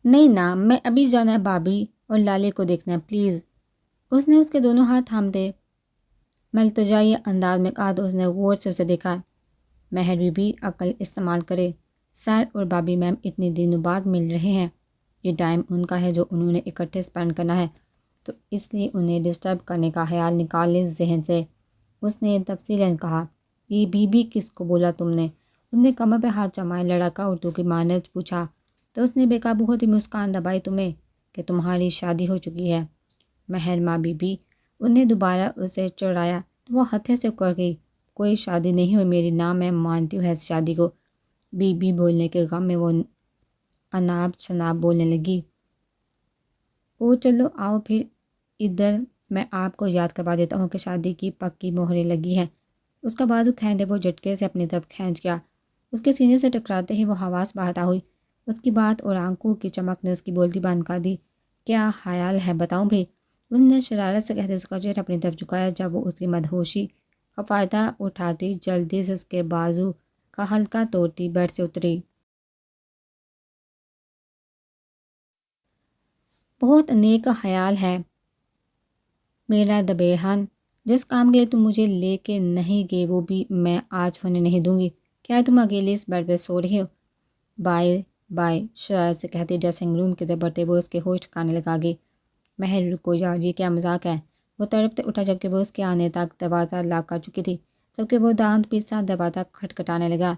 نہیں نا، میں ابھی جانا ہے بھابھی اور لالے کو دیکھنا ہے پلیز۔ اس نے اس کے دونوں ہاتھ تھامتے ملتجائی انداز میں کہا تو اس نے غور سے اسے دیکھا۔ مہر بی بی عقل استعمال کرے، سر اور بابی میم اتنے دنوں بعد مل رہے ہیں، یہ ٹائم ان کا ہے جو انہوں نے اکٹھے اسپینڈ کرنا ہے، تو اس لیے انہیں ڈسٹرب کرنے کا خیال نکال لے ذہن سے۔ اس نے تفصیلاً کہا، یہ بی بی کس کو بولا تم نے؟ اس نے کمر پہ ہاتھ جمائے لڑکا اردو کی مانند پوچھا تو اس نے بے قابو ہوتی مسکان دبائی، تمہیں کہ تمہاری شادی ہو چکی ہے۔ مہر ماں بی بی ان نے دوبارہ اسے چڑھایا تو وہ ہتھے سے اکڑ گئی، کوئی شادی نہیں ہوئی میری، نہ میں مانتی ہوں ایسی شادی کو۔ بی بی بولنے کے غم میں وہ اناب شناب بولنے لگی، او چلو آؤ پھر ادھر، میں آپ کو یاد کروا دیتا ہوں کہ شادی کی پکی مہریں لگی ہیں۔ اس کا بازو کھینچے وہ جھٹکے سے اپنی طرف کھینچ گیا، اس کے سینے سے ٹکراتے ہی وہ حواس بہتا ہوئی۔ اس کی بات اور آنکھوں کی چمک نے اس کی بولتی بند کر دی۔ کیا خیال ہے بتاؤں بھی؟ اس نے شرارت سے کہتے اس کا چہرہ اپنی طرف جھکایا جب وہ اس کی مدہوشی کا فائدہ اٹھاتی جلدی سے اس کے بازو کا ہلکا توڑتی بیڈ سے اتری۔ بہت نیک خیال ہے میرا دبیہن، جس کام کے لیے تم مجھے لے کے نہیں گئے وہ بھی میں آج ہونے نہیں دوں گی۔ کیا تم اکیلے اس بیڈ پہ سو رہی ہو؟ بائے بائے، شرارت سے کہتی ڈریسنگ روم کی طرف بڑھتے وہ اس کے ہوش ٹھکانے لگا گئی۔ مہر رکو یار، یہ کیا مذاق ہے؟ وہ تڑپتے اٹھا جبکہ وہ اس کے آنے تک دروازہ لاک کر چکی تھی، جبکہ وہ دانت پیسا دروازہ کھٹکھٹانے لگا۔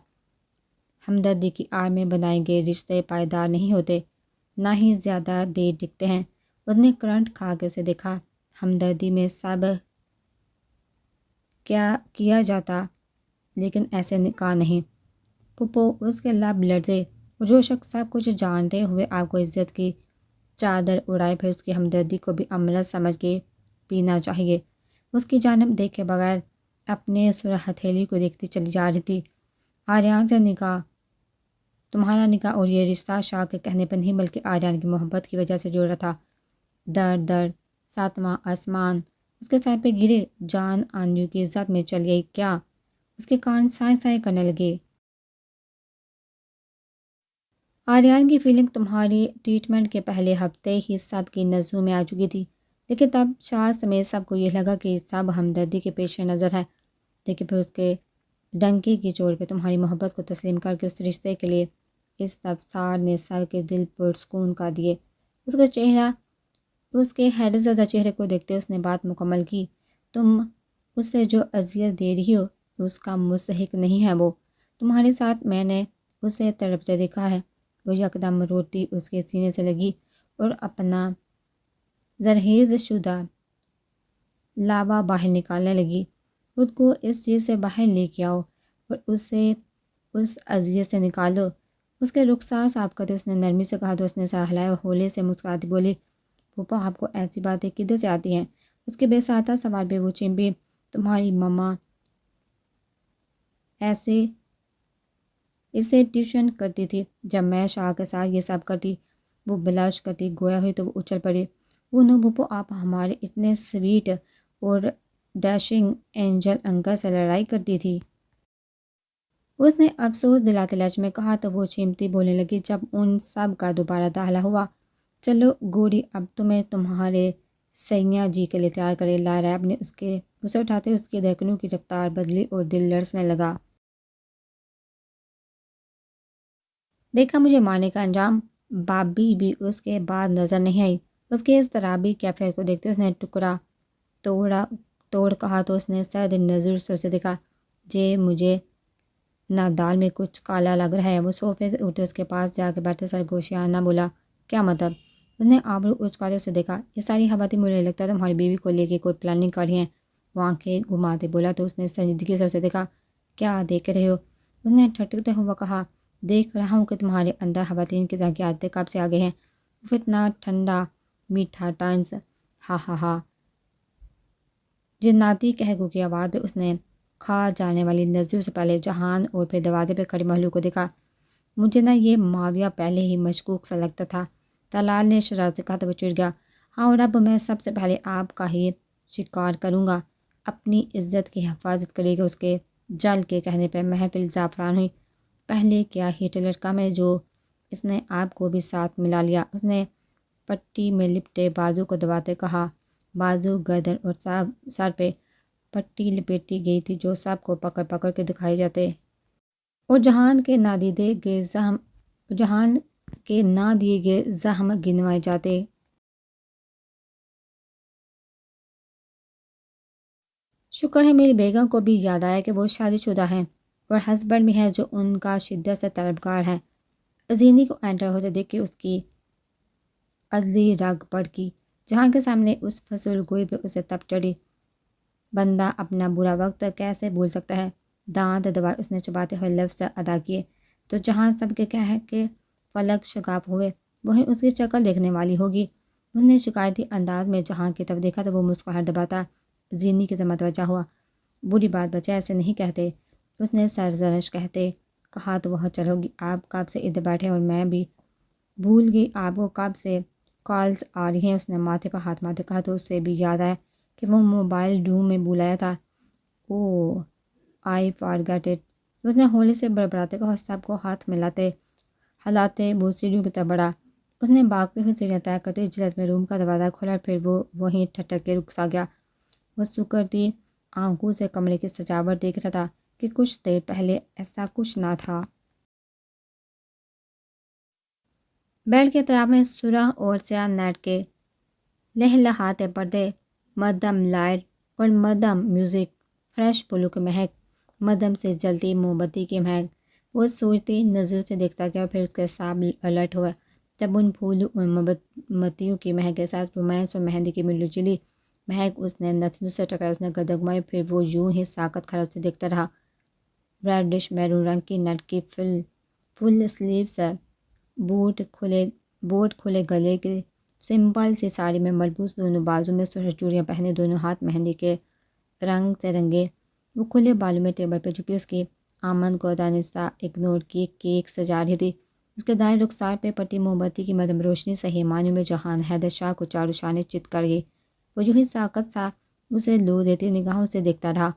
ہمدردی کی آڑ میں بنائے گئے رشتے پائیدار نہیں ہوتے، نہ ہی زیادہ دیر ٹکتے ہیں۔ اس نے کرنٹ کھا کے اسے دیکھا، ہمدردی میں سب کیا جاتا لیکن ایسے نکاح نہیں۔ پھپھو، اس کے لب لرزے، جو شخص سب کچھ جانتے ہوئے آپ کو عزت کی چادر اڑائے پھر اس کی ہمدردی کو بھی امرت سمجھ کے پینا چاہیے۔ اس کی جانب دیکھے بغیر اپنے سرخ ہتھیلی کو دیکھتی چلی جا رہی تھی۔ آریان سے نکاح، تمہارا نکاح اور یہ رشتہ شاہ کے کہنے پر نہیں بلکہ آریان کی محبت کی وجہ سے جڑا تھا۔ در ساتواں آسمان اس کے سر پہ گرے، جان آنیو کی عزت میں چل گئی کیا؟ اس کے کان سائے سائے کرنے لگے۔ آریان کی فیلنگ تمہاری ٹریٹمنٹ کے پہلے ہفتے ہی سب کی نظروں میں آ چکی تھی، لیکن تب شاہ سمیت سب کو یہ لگا کہ سب ہمدردی کے پیش نظر ہے، لیکن پھر اس کے ڈنکے کی چوٹ پہ تمہاری محبت کو تسلیم کر کے اس رشتے کے لیے اس تبصار نے سب کے دل پرسکون کر دیے۔ اس کے حیرت زدہ چہرے کو دیکھتے اس نے بات مکمل کی، تم اسے جو اذیت دے رہی ہو اس کا مستحق نہیں ہے وہ، تمہارے ساتھ میں نے اسے تڑپتے دیکھا ہے۔ وہ یکدم روٹی اس کے سینے سے لگی اور اپنا زرہیز شدہ لاوا باہر نکالنے لگی۔ خود کو اس چیز سے باہر لے کے آؤ اور اسے اس اذیت سے نکالو۔ اس کے رخسار صاف کرتے اس نے نرمی سے کہا تو اس نے سر ہلایا اور ہولے سے مسکراتی بولی، پھوپھا آپ کو ایسی باتیں کدھر سے آتی ہیں؟ اس کے بے ساختہ سوال پہ وہ چمپی، تمہاری مما اسے ٹیوشن کرتی تھی جب میں شاہ کے ساتھ یہ سب کرتی۔ وہ بلش کرتی گویا ہوئی تو وہ اچھل پڑی، وہ نو پھوپھو آپ ہمارے اتنے سویٹ اور ڈیشنگ اینجل انکل سے لڑائی کرتی تھی؟ اس نے افسوس دلاتے لہجے میں کہا تو وہ چیمٹی بولنے لگی جب ان سب کا دوبارہ داخلہ ہوا، چلو گوری اب تمہیں تمہارے سیاں جی کے لیے تیار کرے لا ریب نے اسے اٹھاتے اس کی دھڑکنوں کی رفتار بدلی اور دل لرزنے لگا۔ دیکھا مجھے مارنے کا انجام؟ بابی بھی اس کے بعد نظر نہیں آئی۔ اس کے اضطرابی کیفیت کو دیکھتے اس نے ٹکڑا توڑ کہا تو اس نے سرد نظر سے اسے دیکھا، جے مجھے نہ دال میں کچھ کالا لگ رہا ہے۔ وہ صوفے سے اٹھے اس کے پاس جا کے بیٹھے سرگوشیانہ بولا، کیا مطلب؟ اس نے آبرو اچکاتے اسے دیکھا، یہ ساری خواتین مجھے لگتا ہے تمہاری بیوی کو لے کے کوئی پلاننگ کر رہی ہیں۔ وہ آنکھیں گھماتے بولا تو اس نے سنجیدگی سے اسے دیکھا، کیا دیکھ رہے ہو؟ اس نے ٹھٹکتے ہوئے کہا، دیکھ رہا ہوں کہ تمہارے اندر خواتین کی طرح کی عادتیں کب سے آ گئی ہیں۔ وہ اتنا ٹھنڈا میٹھا طنز ہا ہا ہا جناتی قہقہ کی آواز پہ اس نے کھا جانے والی نظروں سے پہلے جہان اور پھر دروازے پہ کھڑی مہلو کو دیکھا۔ مجھے نہ یہ معاویہ پہلے ہی مشکوک سا لگتا تھا، طلال نے شرارت سے کہا تو وہ چڑ گیا، ہاں اور اب میں سب سے پہلے آپ کا ہی شکار کروں گا۔ اپنی عزت کی حفاظت کرے گا۔ اس کے جل کے کہنے پہ محفل زعفران ہوئی۔ پہلے کیا ہٹلر کم ہے جو اس نے آپ کو بھی ساتھ ملا لیا۔ اس نے پٹی میں لپٹے بازو کو دباتے کہا۔ بازو، گردن اور سر پہ پٹی لپیٹی گئی تھی جو سب کو پکڑ پکڑ کے دکھائی جاتے اور جہان کے نہ دیے گئے زخم گنوائے جاتے۔ شکر ہے میری بیگم کو بھی یاد آیا کہ وہ شادی شدہ ہیں اور ہسبینڈ بھی ہے جو ان کا شدت سے طلبگار ہے۔ زینی کو انٹر ہوتے دیکھ کے اس کی عضلی رگ بڑھ گئی۔ جہاں کے سامنے اس فضول گوئی پہ اسے تپ چڑھی۔ بندہ اپنا برا وقت کیسے بھول سکتا ہے؟ دانت دبائے اس نے چباتے ہوئے لفظ ادا کیے تو جہاں سب کے کہہ کے فلک شگاف ہوئے۔ وہیں اس کی شکل دیکھنے والی ہوگی۔ اس نے شکایتی انداز میں جہاں کی طرف دیکھا تو وہ مسکراہٹ دباتا زینی کی طرف متوجہ ہوا۔ بری بات بچے ایسے نہیں کہتے، اس نے سرزنش کہتے کہا تو وہ چل ہوگی۔ آپ کب سے ادھر بیٹھے اور میں بھی بھول گئی آپ کو کب سے کالز آ رہی ہیں۔ اس نے ماتھے پر ہاتھ مارتے کہا تو اس سے بھی یاد آیا کہ وہ موبائل روم میں بلایا تھا۔ اوہ آئی فارگٹ اٹ۔ اس نے ہولے سے بڑبڑاتے کہا اور سب کو ہاتھ ملاتے ہلاتے وہ سیڑھیوں کی طرف بڑھا۔ اس نے بھاگتے ہوئے سیڑھیاں طے کرتے جلد میں روم کا دروازہ کھولا اور پھر وہ وہیں ٹھٹک کے رک سا گیا۔ وہ سکڑتی آنکھوں سے کمرے کی سجاوٹ دیکھ رہا تھا کہ کچھ دیر پہلے ایسا کچھ نہ تھا۔ بیڈ کے اطراف میں سرخ اور سیاہ نیٹ کے لہلہاتے پردے، مدھم لائٹ اور مدھم میوزک، فریش پھولوں کی مہک، مدھم سے جلتی موم بتی کی مہک۔ وہ سوچتی نظروں سے دیکھتا گیا اور پھر اس کے ساتھ الرٹ ہوا جب ان پھولوں اور موم بتیوں کی مہک کے ساتھ رومانس اور مہندی کی ملی جلی مہک اس نے نتنوں سے ٹکرائی۔ اس نے گردن گھمائی پھر وہ یوں ہی ساکت کھڑا اسے دیکھتا رہا۔ ریڈش میرون رنگ کی نیٹ کی فل سلیوز، بوٹ کھلے گلے کی سمپل سی ساڑی میں ملبوس، دونوں بازو میں سرخ چوڑیاں پہنے، دونوں ہاتھ مہندی کے رنگ سے رنگے۔ وہ کھلے بالوں میں ٹیبل پہ جھکی اس کی آمد کو دانستہ اگنور کی کیک سجا رہی تھی۔ اس کے دائیں رخسار پہ پڑتی موم بتی کی مدھم روشنی صحیح معنوں میں جہان حیدر شاہ کو چاروں شانے چت کر گئی۔ وہ یوں ہی ساکت سا اسے لو دیتی نگاہوں سے دیکھتا رہا۔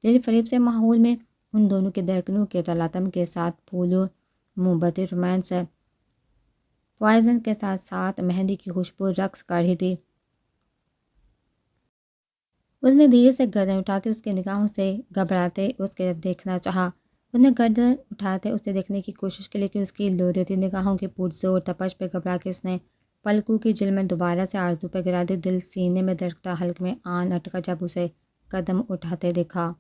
دل فریب سے ماحول میں ان دونوں کے دھڑکنوں کے تلاطم کے ساتھ پھولوں، موم بتی، رومانس، پوائزن کے ساتھ ساتھ مہندی کی خوشبو رقص کر رہی تھی۔ اس نے دھیرے سے گردن اٹھاتے اس کے نگاہوں سے گھبراتے اس کی طرف دیکھنا چاہا۔ اس نے گردن اٹھاتے اسے دیکھنے کی کوشش کی لیکن اس کی لو دیتی نگاہوں کی پرزور تپش پہ گھبرا کے اس نے پلکوں کی جھلمن دوبارہ سے آرزو پہ گرا دی۔ دل سینے میں دھڑکتا حلق میں آن اٹکا جب اسے قدم اٹھاتے دیکھا۔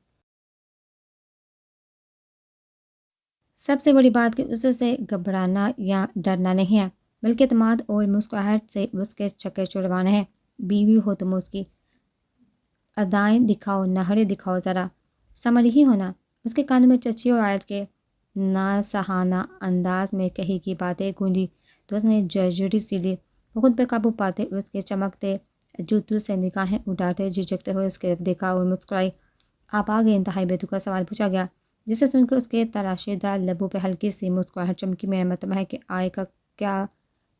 سب سے بڑی بات کہ اسے سے گھبرانا یا ڈرنا نہیں ہے بلکہ اعتماد اور مسکراہٹ سے اس کے چکر چھڑوانا ہے۔ بیوی ہو تم اس کی، ادائیں دکھاؤ، نہریں دکھاؤ، ذرا سمجھ ہی ہونا۔ اس کے کانوں میں چچی اور آیت کے ناصحانہ انداز میں کہی کی باتیں گونجی تو اس نے جھرجھری سی لی۔ وہ خود پہ قابو پاتے اس کے چمکتے جوتوں سے نگاہیں اٹھاتے جھجکتے ہوئے اس کی طرف دیکھا اور مسکرائی۔ آپ آ گئے؟ انتہائی بےتکا سوال پوچھا گیا جسے سن کر اس کے تراشیدہ لبوں پہ ہلکی سی مسکراہٹ چمکی۔ میرا مطلب ہے کہ آئے کا کیا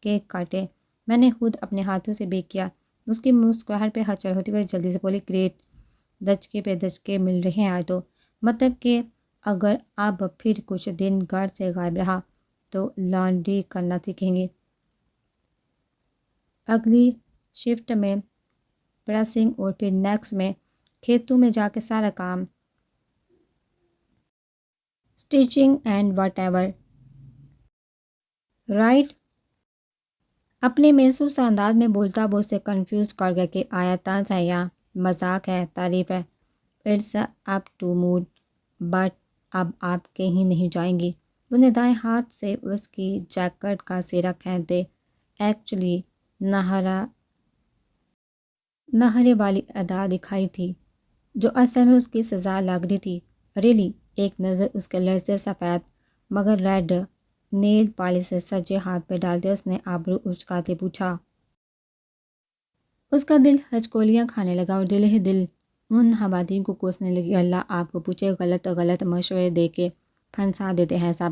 کیک کاٹے، میں نے خود اپنے ہاتھوں سے بیک کیا۔ اس کی مسکراہٹ پہ ہلچل ہوتی ہوئی جلدی سے بولی، گریٹ، دھچکے پہ دھچکے مل رہے ہیں آج تو۔ مطلب کہ اگر اب پھر کچھ دن گھر سے غائب رہا تو لانڈری کرنا سیکھیں گی، اگلی شفٹ میں پریسنگ اور پھر نیکسٹ میں کھیتوں میں جا کے سارا کام، stitching and whatever, right? اپنے محسوس انداز میں بولتا وہ اسے کنفیوز کر گیا کہ آیا طنز ہے یا مذاق ہے، تعریف ہے۔ It's up to mood, but اب آپ کہیں نہیں جائیں گی۔ اس نے دائیں ہاتھ سے اس کی جیکٹ کا سرا کھینچ دے ایکچولی نہرے والی ادا دکھائی تھی جو اصل میں اس کی سزا لگ رہی تھی۔ ریلی؟ ایک نظر اس کے لرزتے سفید مگر ریڈ نیل پالش سے سجے ہاتھ پہ ڈالتے اس نے آبرو اچکاتے پوچھا۔ اس کا دل ہچکولیاں کھانے لگا اور دل ہی دل ان حوادث کو کوسنے لگی۔ اللہ آپ کو پوچھے، غلط مشورے دے کے پھنسا دیتے ہیں سب۔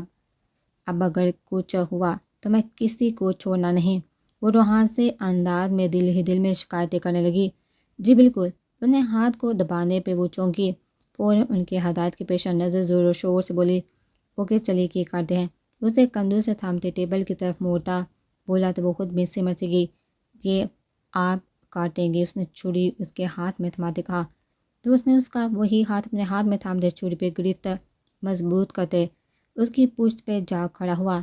اب اگر کچھ ہوا تو میں کسی کو چھوڑنا نہیں۔ وہ روحان سے انداز میں دل ہی دل میں شکایتیں کرنے لگی۔ جی بالکل۔ اس نے ہاتھ کو دبانے پہ وہ چونکی، فوراً ان کی ہدایت کے پیش نظر زور و شور سے بولی، اوکے چلیے کیک کاٹتے ہیں۔ اسے کندھوں سے تھامتے ٹیبل کی طرف موڑتا بولا تو وہ خود بھی سمجھ گئی، یہ آپ کاٹیں گے۔ اس نے چھری اس کے ہاتھ میں تھماتے کہا، تو اس نے اس کا وہی ہاتھ اپنے ہاتھ میں تھامتے چھری پہ گرفت مضبوط کرتے اس کی پشت پہ جا کھڑا ہوا،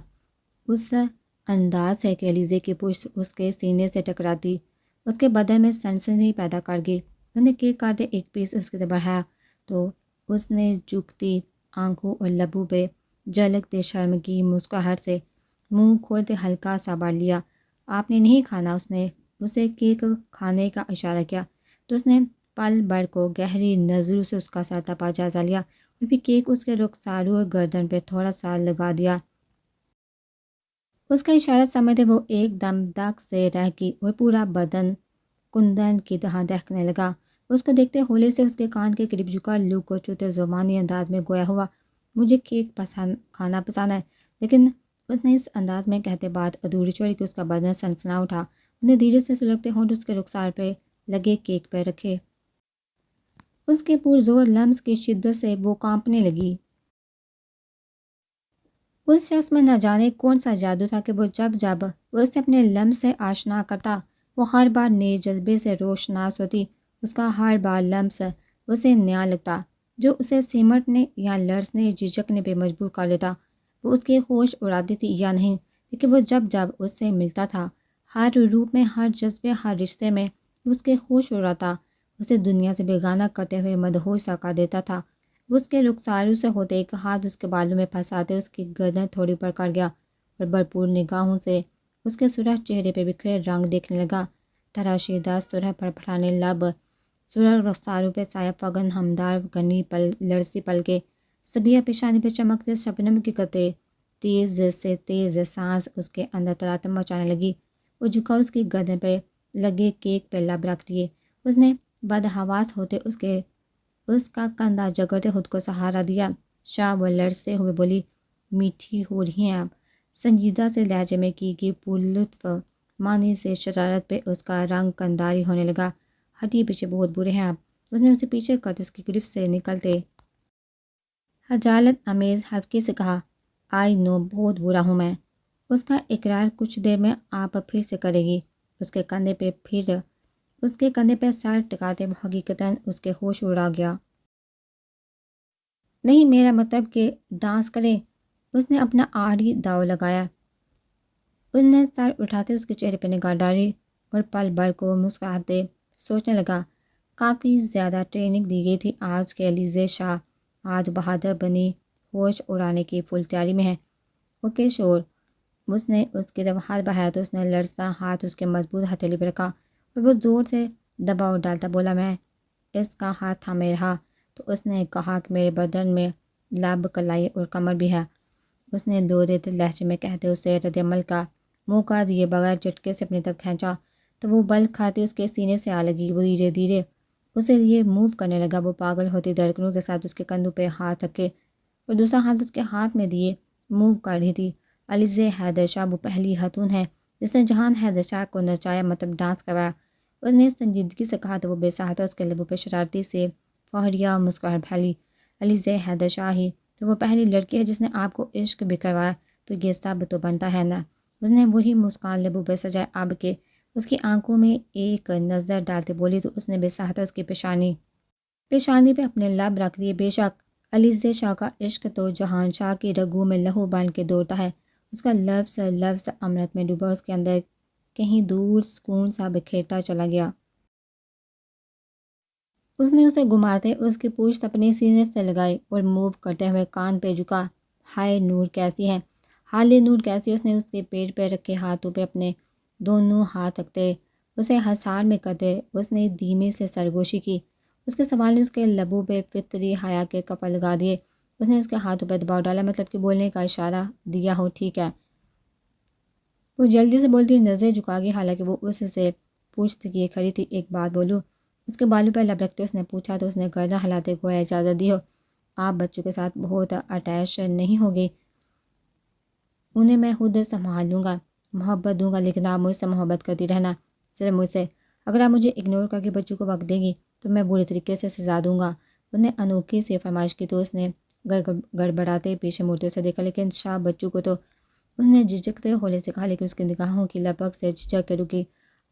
اس انداز سے کہ علیزے کی پشت اس کے سینے سے ٹکراتی اس کے بدن میں سنسنی پیدا کر گئی۔ انہوں نے کیک کاٹتے ایک پیس اس کی طرف بڑھایا تو اس نے جھکتی آنکھوں اور لبوں پہ جھلکتے شرمگی مسکراہٹ سے منہ کھولتے ہلکا سا بڑھ لیا۔ آپ نے نہیں کھانا؟ اس نے اسے کیک کھانے کا اشارہ کیا تو اس نے پل بھر کو گہری نظروں سے اس کا سرتپا جائزہ لیا اور پھر کیک اس کے رخساروں اور گردن پہ تھوڑا سا لگا دیا۔ اس کا اشارہ سمجھتے وہ ایک دم دگ سے رہ گئی اور پورا بدن کندن کی طرح دہکنے لگا۔ اس کو دیکھتے ہولے سے اس کے کان کے قریب جھکا لو کو چوتے زبانی انداز میں گویا ہوا، مجھے کیک کھانا پسند ہے، لیکن اس نے اس انداز میں کہتے بات ادھوری چھوڑی کہ اس کا بدن سنسنا اٹھا۔ انہیں دھیرے سے سلگتے ہونٹ اس کے رخسار پہ لگے کیک پہ رکھے۔ اس کے پرزور لمس کی شدت سے وہ کانپنے لگی۔ اس شخص میں نہ جانے کون سا جادو تھا کہ وہ جب جب وہ اسے اپنے لمس سے آشنا کرتا وہ ہر بار نئے جذبے سے روشناس ہوتی۔ اس کا ہر بار لمس اسے نیا لگتا، جو اسے سمٹنے یا لرزنے جھجکنے پہ مجبور کر دیتا۔ وہ اس کے ہوش اڑاتی تھی یا نہیں، لیکن وہ جب جب اس سے ملتا تھا ہر روپ میں، ہر جذبے، ہر رشتے میں اس کے ہوش اڑاتا، اسے دنیا سے بیگانہ کرتے ہوئے مدہوش سا کر دیتا تھا۔ وہ اس کے رخساروں سے ہوتے ایک ہاتھ اس کے بالوں میں پھنساتے اس کی گردن تھوڑی اوپر کر گیا اور بھرپور نگاہوں سے اس کے سرخ چہرے پہ بکھرے رنگ دیکھنے لگا، تراشیدہ سرخ پھڑپھڑانے لب، سرخ رخساروں پہ سایہ فگن ہمدار گنی لرزی پلکیں، سبیہ پیشانی پہ چمکتے شبنم کی قطرے، تیز سے تیز سانس اس کے اندر تلاطم مچانے لگی۔ وہ جھکا اس کی گردن پہ لگے کیک پہ لب رکھ دیے۔ اس نے بدحواس ہوتے اس کا کندھا جگڑتے خود کو سہارا دیا۔ شاہ وہ لرزتے ہوئے بولی، میٹھی ہو رہی ہیں آپ۔ سنجیدہ سے لہجے میں کی گئی پرلطف معنی سے شرارت پہ اس کا رنگ کنداری ہونے لگا۔ ہٹیے پیچھے، بہت برے ہیں آپ۔ اس نے اسے پیچھے کرتے اس کی گرفت سے نکلتے خجالت آمیز حفقی سے کہا، آئی نو، بہت برا ہوں میں۔ اس کا اقرار کچھ دیر میں آپ پھر سے کرے گی۔ اس کے کندھے پہ سر ٹکاتے وہ حقیقتاً اس کے ہوش اڑا گیا۔ نہیں، میرا مطلب کہ ڈانس کریں۔ اس نے اپنا آخری داؤ لگایا۔ اس نے سر اٹھاتے اس کے چہرے پہ نگاہ ڈالی اور پل بھر کو مسکراتے سوچنے لگا، کافی زیادہ ٹریننگ دی گئی تھی آج کے علیزے شاہ، آج بہادر بنی ہوش اڑانے کی فل تیاری میں ہے۔ اوکے شور۔ اس نے اس کی طرف ہاتھ بڑھایا تو اس نے لرزتا ہاتھ اس کے مضبوط ہتھیلی پہ رکھا اور وہ زور سے دباؤ ڈالتا بولا، میں اس کا ہاتھ تھامے رہا تو اس نے کہا کہ میرے بدن میں لب، کلائی اور کمر بھی ہے۔ اس نے لورے لہجے میں کہتے اسے رد عمل کا موقع دیے بغیر جھٹکے سے اپنی طرف کھینچا تو وہ بل کھاتی اس کے سینے سے آ لگی۔ وہ دھیرے دھیرے اسے لیے موو کرنے لگا۔ وہ پاگل ہوتی دھڑکنوں کے ساتھ اس کے کندھوں پہ ہاتھ رکھے اور دوسرا ہاتھ اس کے ہاتھ میں دیے موو کر رہی تھی۔ علیزے حیدر شاہ وہ پہلی خاتون ہے جس نے جہان حیدر شاہ کو نچایا، مطلب ڈانس کروایا۔ اس نے سنجیدگی سے کہا تو وہ بے ساہتا اس کے لبوں پہ شرارتی سے فہریہ مسکراہٹ پھیلی۔ علیزے حیدر شاہ ہی تو وہ پہلی لڑکی ہے جس نے آپ کو عشق بھی کروایا، تو یہ سب تو بنتا ہے نا۔ اس نے وہی مسکان لبوں پہ سجائے اب کے اس کی آنکھوں میں ایک نظر ڈالتے بولی تو اس نے بے ساہتا اس کی پیشانی پہ اپنے لب رکھ دیے۔ بے شک علیزے شاہ کا عشق تو جہان شاہ کی رگوں میں لہو بن کے دوڑتا ہے۔ اس کا لفظ لفظ امرت میں ڈوبا، اس کے اندر کہیں دور سکون سا بکھیرتا چلا گیا۔ اس نے اسے گھماتے اس کی پوچھ اپنے سینے سے لگائی اور موو کرتے ہوئے کان پہ جھکا، ہائے نور کیسی ہے، حالِ نور کیسی۔ اس نے اس کے پیٹ پہ رکھے ہاتھوں پہ اپنے دونوں ہاتھ رکھتے اسے حصار میں کرتے اس نے دھیمے سے سرگوشی کی۔ اس کے سوال نے اس کے لبوں پہ فطری حیا کے کپل لگا دیے۔ اس نے اس کے ہاتھوں پہ دباؤ ڈالا، مطلب کہ بولنے کا اشارہ دیا ہو۔ ٹھیک ہے۔ وہ جلدی سے بولتی نظریں جھکا گئی، حالانکہ وہ اس سے پوچھتے کیے کھڑی تھی۔ ایک بات بولوں؟ اس کے بالوں پہ لب رکھتے اس نے پوچھا تو اس نے گردن ہلاتے گویا اجازت دی ہو۔ آپ بچوں کے ساتھ بہت اٹیچ نہیں ہوگی؟ انہیں میں خود سنبھال لوں گا، محبت دوں گا، لیکن آپ مجھ سے محبت کرتی رہنا، صرف مجھ سے۔ اگر آپ مجھے اگنور کر کے بچوں کو وقت دیں گی تو میں بری طریقے سے سزا دوں گا۔ اس نے انوکھی سی فرمائش کی تو اس نے گڑبڑاتے پیچھے مڑتے اسے دیکھا، لیکن شاہ بچو کو تو اس نے جھجکتے ہولے سے کہا، لیکن اس کی نگاہوں کی لپک سے جھجک کے رکی۔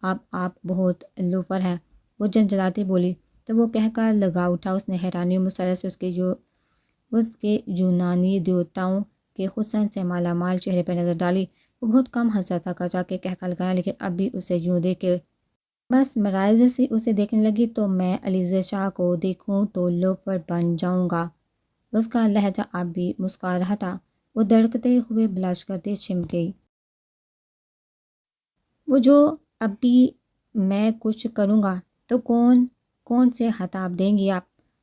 آپ بہت لوفر ہیں، وہ جھنجھلاتی بولی۔ تو وہ کہہ کر لگا اٹھا۔ اس نے حیرانی و مسرت سے اس کے یونانی دیوتاؤں کے حسن سے مالا مال چہرے پر نظر ڈالی۔ وہ بہت کم ہنسا تھا، کچا کے کہہ کر لگایا، لیکن اب بھی اسے یوں دیکھ کے بس مراحل سے اسے دیکھنے لگی۔ تو میں علیزے شاہ کو دیکھوں تو لوفر بن جاؤں گا۔ اس کا لہجہ اب بھی مسکا رہا تھا۔ وہ دھڑکتے ہوئے بلش کرتے چمک گئی۔ وہ جو اب بھی میں کچھ کروں گا تو کون سے خطاب دیں گی آپ؟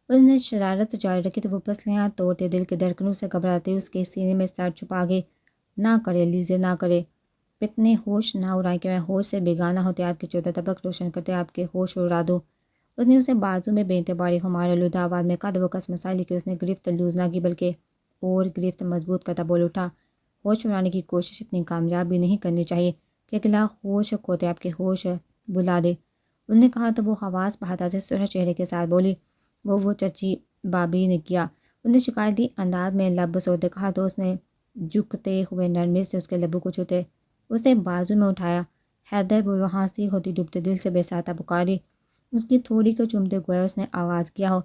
اس نے شرارت جاری رکھی تو وہ پسلیاں توڑتے دل کے دھڑکنوں سے گھبراتے اس کے سینے میں سر چھپا گئے۔ نہ کرے لیزے، نہ کرے، اتنے ہوش نہ اڑائیں کہ میں ہوش سے بیگانہ ہوتے آپ کے 14 طبق روشن کرتے آپ کے ہوش اڑا دوں۔ اس نے اسے بازو میں بے اعتباری خمار آلودہ آواز میں قد و کس مسائل، لیکن اس نے گرفت لوز نہ کی بلکہ اور گرفت مضبوط کرتا بول اٹھا، ہوش اڑانے کی کوشش اتنی کامیاب بھی نہیں کرنی چاہیے کہ اگلا ہوش کھوتے آپ کے ہوش بلا دے۔ انہوں نے کہا تو وہ حواس بہاتا سے سرخ چہرے کے ساتھ بولی، وہ چچی بابی نے کیا؟ انہوں نے شکایتی انداز میں لب بسوڑتے کہا تو اس نے جھکتے ہوئے نرمی سے اس کے لبوں کو چھوتے اسے بازو میں اٹھایا۔ حیدر وہ وہاں سی ہوتی ڈوبتے دل سے بے ساتا پکاری۔ اس کی تھوڑی کو چومتے گویا اس نے آغاز کیا ہو،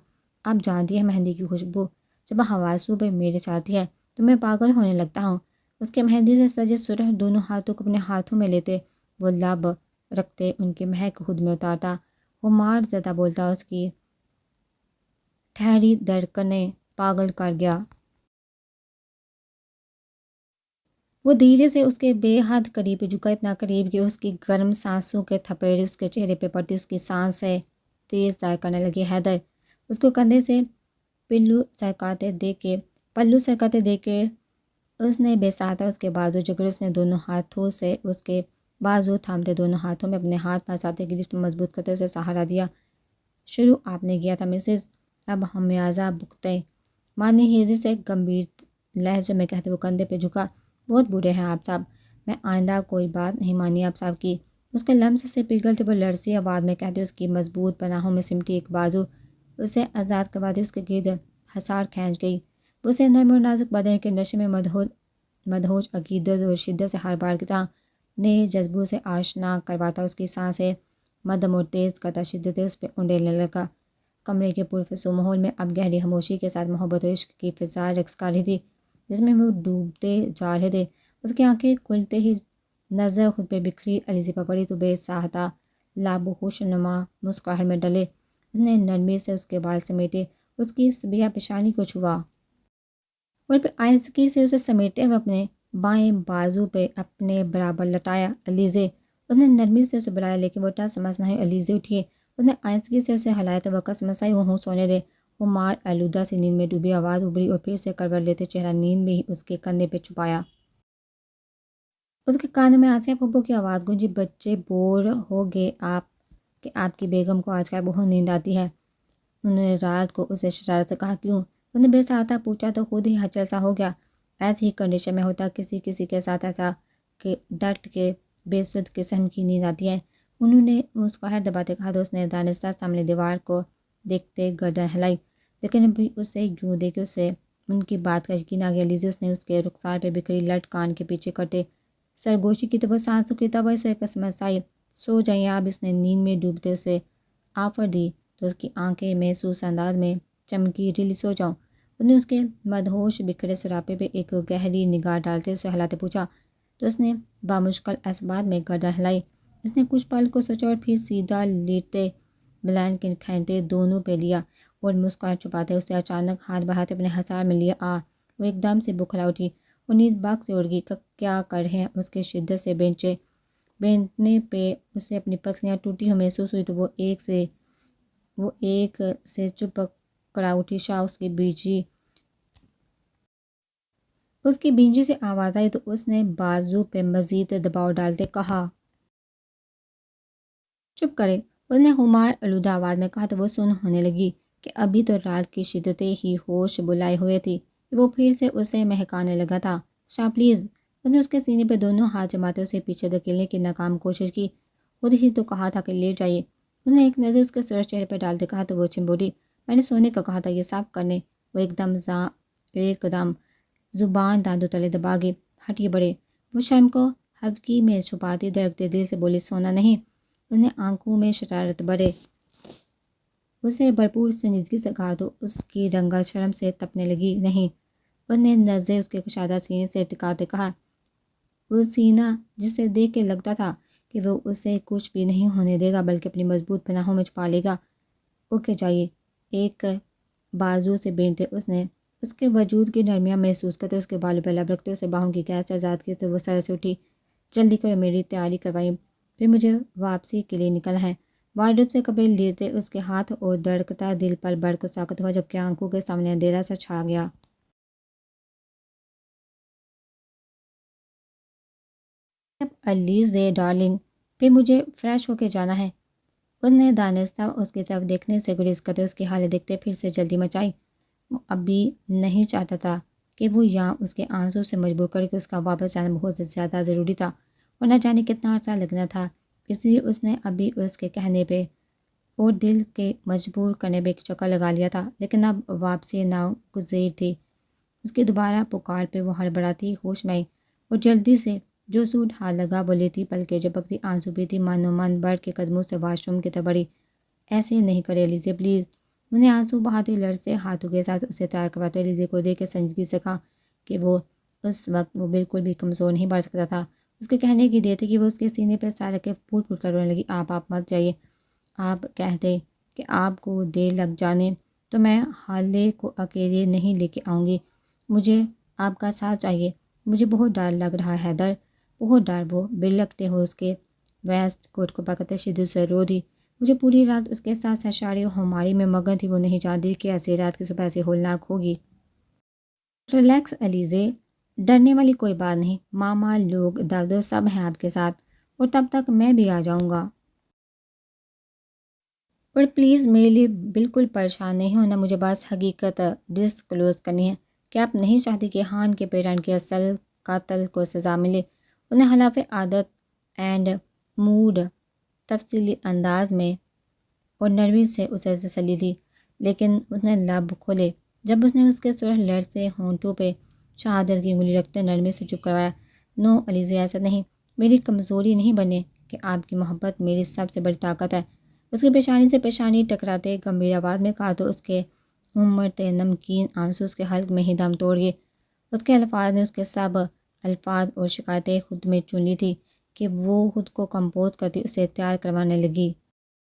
آپ جانتی ہیں مہندی کی خوشبو جب حواسوں پہ میرے چاہتی ہے تو میں پاگل ہونے لگتا ہوں۔ اس کے مہندی سے سجے سرخ دونوں ہاتھوں کو اپنے ہاتھوں میں لیتے وہ لب رکھتے ان کی مہک خود میں اتارتا۔ خمار زدہ بولتا، اس کی ٹھہری دھڑکنیں پاگل کر گیا۔ وہ دھیرے سے اس کے بے حد قریب جھکا، اتنا قریب کہ اس کی گرم سانسوں کے تھپیڑے اس کے چہرے پہ پڑتی، اس کی سانسیں تیز تر کرنے لگی۔ حیدر اس کو کندھے سے پلو سرکاتے دیکھ کے اس نے بے ساہتا اس کے بازو جکڑے۔ اس نے دونوں ہاتھوں سے اس کے بازو تھامتے دونوں ہاتھوں میں اپنے ہاتھ پھنساتے گرفت مضبوط کرتے اسے سہارا دیا۔ شروع آپ نے کیا تھا مسز، اب ہمیازہ بھگتیں، مانی ہیزی سے گمبھیر لہجے میں کہتے وہ کندھے پہ جھکا۔ بہت برے ہیں آپ صاحب، میں آئندہ کوئی بات نہیں مانی آپ صاحب کی۔ اس کے لمس سے پگھلتے وہ لرزی آواز میں کہتے اس کی مضبوط پناہوں میں سمٹی ایک بازو اسے آزاد کرواتے اس کے گرد حصار کھینچ گئی۔ وہ اسے نرم اور نازک بدن کے نشے میں مدہوش عقیدت اور شدت سے ہر بار کی طرح نئے جذبوں سے آشنا کرواتا، اس کی سانسیں مدھم اور تیز کرتا، شدت اس پہ انڈیلنے لگا۔ کمرے کے پرفسو ماحول میں اب گہری خاموشی کے ساتھ محبت و عشق کی فضا رقص کر رہی تھی، جس میں وہ ڈوبتے جا رہے تھے۔ اس کی آنکھیں کھلتے ہی نظر خود پہ بکھری علیزی پر پڑی تو بے ساہتا لب خوش نما مسکراہٹ میں ڈلے۔ اس نے نرمی سے اس کے بال سمیٹے، اس کی سبیہ پیشانی کو چھوا اور پھر آہستگی سے اسے سمیٹتے ہوئے اپنے بائیں بازو پہ اپنے برابر لٹایا۔ علیزے، اس نے نرمی سے اسے بلایا، لیکن وہ ٹس مس نہ ہوئی۔ علیزے اٹھیے، اس نے آہستگی سے اسے ہلایا تو وہ کس مسائی ہوں سونے دے۔ وہ مار آلودہ سی نیند میں ڈوبی آواز ابھری اور پھر سے کروٹ لیتے چہرہ نیند میں ہی اس کے کندھے پہ چھپایا۔ اس کے کانوں میں آسیہ پھپھو کی آواز گونجی، بچے بور ہو گئے آپ کہ آپ کی بیگم کو آج کل بہت نیند آتی ہے؟ انہوں نے رات کو اسے شرارت سے کہا۔ کیوں؟ اس نے بے ساہتا پوچھا تو خود ہی ہچل سا ہو گیا۔ ایسی ہی کنڈیشن میں ہوتا کسی کے ساتھ ایسا کہ ڈٹ کے بے سود قسم کی نیند آتی ہے۔ انہوں نے مسکراہٹ دباتے کہا تو اس نے دانستہ سامنے دیوار کو دیکھتے گردن ہلائی، لیکن ابھی اسے یوں دیکھ کے اسے ان کی بات کا یقین آ گیا۔ لیزے، اس نے اس کے رخسار پہ بکھری لٹ کان کے پیچھے کرتے سرگوشی کی تو وہ سانسوں کی طبع سے قسمت آئی۔ سو جائیں آپ، اس نے نیند میں ڈوبتے اسے آفر دی تو اس کی آنکھیں محسوس انداز میں چمکی۔ ریلی سو جاؤں؟ اس نے اس کے مدہوش بکھرے سراپے پہ ایک گہری نگاہ ڈالتے اسے ہلاتے پوچھا تو اس نے بامشکل اسبات میں گردن ہلائی۔ اس نے کچھ پل کو سوچا اور پھر سیدھا لیٹتے بلینکٹ کھینچتے دونوں پہ لیا اور مسکراہٹ چھپاتے اسے اچانک ہاتھ بہاتے اپنے حصار میں لیا۔ وہ ایک دم سے بکھلا اٹھی اور نیند باغ سے اڑ گئی۔ کیا کر رہے ہیں؟ اس کے شدت سے بینچنے پہ اسے اپنی پسلیاں ٹوٹی ہوئی محسوس ہوئی تو وہ ایک سے چپ کڑا اٹھی۔ شاہ، اس کی بینجی سے آواز آئی تو اس نے بازو پہ مزید دباؤ ڈالتے کہا، چپ کرے۔ اس نے خمار آلودہ آواز میں کہا تو وہ سن ہونے لگی کہ ابھی تو رات کی شدتیں ہی ہوش بلائے ہوئے تھی کہ وہ پھر سے اسے مہکانے لگا تھا۔ شاہ پلیز۔ اس نے اس کے سینے پہ دونوں ہاتھ جماتے اسے پیچھے دھکیلنے کی ناکام کوشش کی۔ خود ہی تو کہا تھا کہ لیٹ جائیے۔ اس نے ایک نظر اس کے سرخ چہرے پہ ڈالتے کہا تو وہ چنبولی، میں نے سونے کا کہا تھا، یہ صاف کرنے۔ وہ ایک دم ایک قدم زبان دانتوں تلے دبا گئی. ہٹیے بڑے. وہ شرم کو ہبکی میں چھپاتی دھڑکتے دل سے بولی. سونا نہیں. اس نے آنکھوں میں شرارت بھرے اسے بھرپور سنجیدگی سے کہا تو اس کی رنگت شرم سے تپنے لگی. نہیں. اس نے نظریں اس کے کشادہ سینے سے ٹکاتے کہا. وہ سینہ جسے دیکھ کے لگتا تھا کہ وہ اسے کچھ بھی نہیں ہونے دے گا بلکہ اپنی مضبوط پناہوں میں چھپا لے گا. اوکے جائیے. ایک بازو سے بینتے اس نے اس کے وجود کی نرمیاں محسوس کرتے اس کے بالوں پہ لب رکھتے اسے باہوں کی قید سے آزاد کی تو وہ سر سے اٹھی. جلدی کرو, میری تیاری کروائی, پھر مجھے واپسی کے لیے نکلنا ہے. وارڈروب سے کپڑے لیتے اس کے ہاتھ اور دھڑکتا دل پل بڑھ کو ساکت ہوا جبکہ آنکھوں کے سامنے اندھیرا سا چھا گیا. اب الیزے ڈارلنگ, پھر مجھے فریش ہو کے جانا ہے. اس نے دانستہ اس کی طرف دیکھنے سے گریز کرتے اس کی حالت دیکھتے پھر سے جلدی مچائی. وہ ابھی نہیں چاہتا تھا کہ وہ یہاں اس کے آنسوں سے مجبور کر کے اس کا واپس جانا بہت زیادہ ضروری تھا اور نہ جانے کتنا عرصہ لگنا تھا. اس لیے اس نے ابھی اس کے کہنے پہ اور دل کے مجبور کرنے پہ ایک چکر لگا لیا تھا لیکن اب واپسی ناگزیر تھی. اس کی دوبارہ پکار پہ وہ ہڑبڑاتی ہوش میں آئی اور جلدی سے جو سوٹ ہاتھ لگا وہ لیتی پلکیں جھپکتی آنسو پیتی مانو من بڑھ کے قدموں سے واش روم کی طرف بڑھی. ایسے نہیں کرے الیزے پلیز. انہیں آنسو بہاتے لرزتے ہاتھوں کے ساتھ اسے تیار کرواتے الیزے کو دیکھ کے سنجیدگی سے کہا کہ وہ اس وقت وہ بالکل بھی کمزور نہیں پڑ سکتا تھا. اس کے کہنے کی دیر تھی کہ وہ اس کے سینے پہ سار رکھ کے پھوٹ پھوٹ کر رونے لگی. آپ مت جائیے. آپ کہتے کہ آپ کو دیر لگ جانے تو میں حالے کو اکیلے نہیں لے کے آؤں گی. مجھے آپ کا ساتھ چاہیے. مجھے بہت ڈر لگ رہا ہے حیدر, بہت ڈر. وہ بلکتے ہو اس کے ویسٹ کوٹ کو پکڑتے شدت سے رو دی. مجھے پوری رات اس کے ساتھ سرشاری و ہماری میں مگن تھی. وہ نہیں جانتی کہ ایسی رات کی صبح ایسی ہولناک ہوگی. ریلیکس الیزے, ڈرنے والی کوئی بات نہیں. ماما لوگ دادو سب ہیں آپ کے ساتھ اور تب تک میں بھی آ جاؤں گا. اور پلیز میرے لیے بالکل پریشان نہیں ہونا. مجھے بس حقیقت ڈسکلوز کرنی ہے کہ آپ نہیں چاہتی کہ ہان کے پیرنٹ کے اصل قاتل کو سزا ملے. انہیں خلاف عادت اینڈ موڈ تفصیلی انداز میں اور نرمی سے اسے تسلی دی لیکن اس نے لب کھولے جب اس نے اس کے سرخ لڑتے ہونٹوں پہ شہادت کی انگلی رکھتے نرمی سے چپ کروایا. نو الیزے, ایسا نہیں. میری کمزوری نہیں بنے کہ آپ کی محبت میری سب سے بڑی طاقت ہے. اس کی پیشانی سے پیشانی ٹکراتے گمبھیر آواز میں کہا تو اس کے امڑتے نمکین آنسو اس کے حلق میں ہی دم توڑ گئے. اس کے الفاظ نے اس کے سب الفاظ اور شکایتیں خود میں چن لی تھی کہ وہ خود کو کمپوز کرتی اسے تیار کروانے لگی.